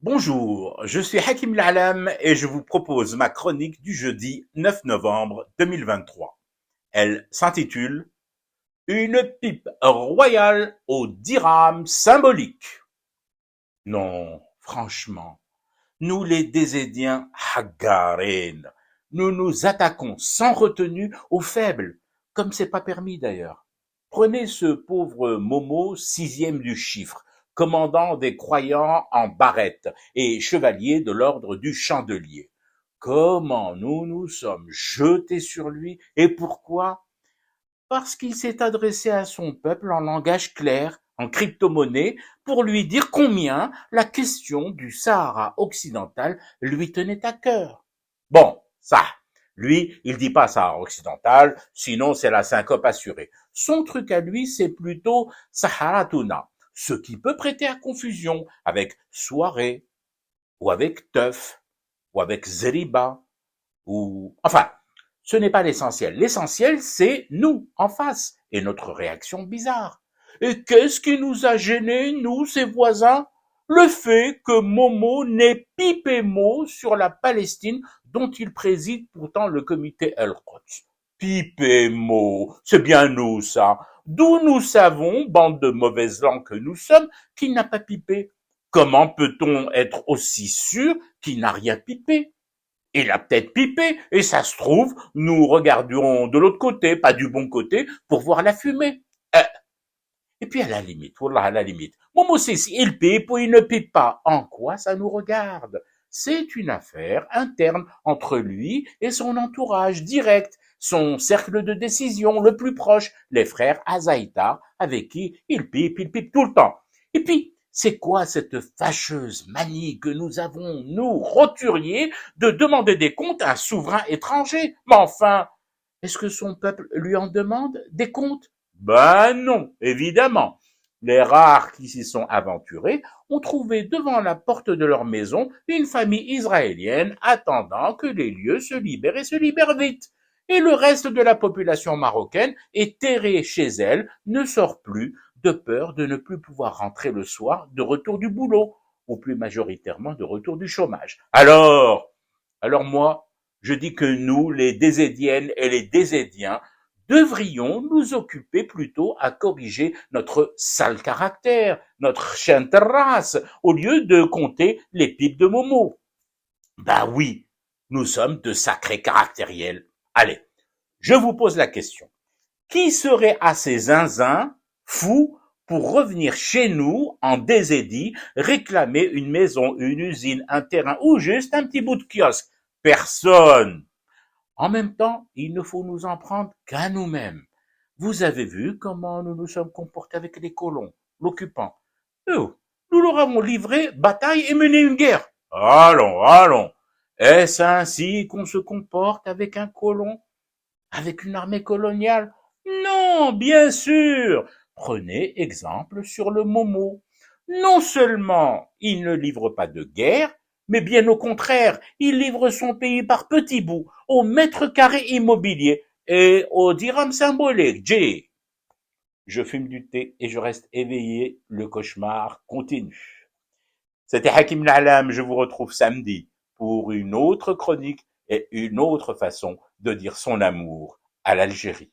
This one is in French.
Bonjour, je suis Hakim L'Alam et je vous propose ma chronique du jeudi 9 novembre 2023. Elle s'intitule Une pipe royale au dirham symbolique. Non, franchement, nous les Désédiens Haggarin, nous nous attaquons sans retenue aux faibles, comme c'est pas permis d'ailleurs. Prenez ce pauvre Momo, sixième du chiffre, commandant des croyants en barrette et chevalier de l'ordre du chandelier. Comment nous nous sommes jetés sur lui et pourquoi? Parce qu'il s'est adressé à son peuple en langage clair, en crypto-monnaie, pour lui dire combien la question du Sahara occidental lui tenait à cœur. Bon, ça, lui, il dit pas Sahara occidental, sinon c'est la syncope assurée. Son truc à lui, c'est plutôt Sahara Tuna, ce qui peut prêter à confusion avec soirée, ou avec teuf, ou avec zeriba, ou... Enfin, ce n'est pas l'essentiel. L'essentiel, c'est nous, en face, et notre réaction bizarre. Et qu'est-ce qui nous a gênés, nous, ses voisins? Le fait que Momo n'ait pipé mot sur la Palestine dont il préside pourtant le comité El-Quds. Pipé mot, c'est bien nous, ça. D'où nous savons, bande de mauvaises langues que nous sommes, qu'il n'a pas pipé. Comment peut-on être aussi sûr qu'il n'a rien pipé? Il a peut-être pipé, et ça se trouve, nous regarderons de l'autre côté, pas du bon côté, pour voir la fumée. Et puis à la limite, wallah, à la limite, Momo Sissi, il pipe ou il ne pipe pas. En quoi ça nous regarde? C'est une affaire interne entre lui et son entourage direct, son cercle de décision le plus proche, les frères Azaïta, avec qui il pipe tout le temps. Et puis, c'est quoi cette fâcheuse manie que nous avons, nous, roturiers, de demander des comptes à un souverain étranger? Mais enfin, est-ce que son peuple lui en demande des comptes? Ben non, évidemment. Les rares qui s'y sont aventurés ont trouvé devant la porte de leur maison une famille israélienne attendant que les lieux se libèrent et se libèrent vite. Et le reste de la population marocaine est terrée chez elle, ne sort plus, de peur de ne plus pouvoir rentrer le soir de retour du boulot, ou plus majoritairement de retour du chômage. Alors moi, je dis que nous, les Désédiennes et les Désédiens, devrions nous occuper plutôt à corriger notre sale caractère, notre chienne de race, au lieu de compter les pipes de Momo. Bah oui, nous sommes de sacrés caractériels. Allez, je vous pose la question. Qui serait assez zinzin, fou, pour revenir chez nous, en désédie, réclamer une maison, une usine, un terrain ou juste un petit bout de kiosque? Personne. En même temps, il ne faut nous en prendre qu'à nous-mêmes. Vous avez vu comment nous nous sommes comportés avec les colons, l'occupant. Nous leur avons livré bataille et mené une guerre. Allons. Est-ce ainsi qu'on se comporte avec un colon? Avec une armée coloniale? Non, bien sûr. Prenez exemple sur le Momo. Non seulement il ne livre pas de guerre, mais bien au contraire, il livre son pays par petits bouts, au mètre carré immobilier et au dirham symbolique. J. Je fume du thé et je reste éveillé, le cauchemar continue. C'était Hakim L'Alam, je vous retrouve samedi pour une autre chronique et une autre façon de dire son amour à l'Algérie.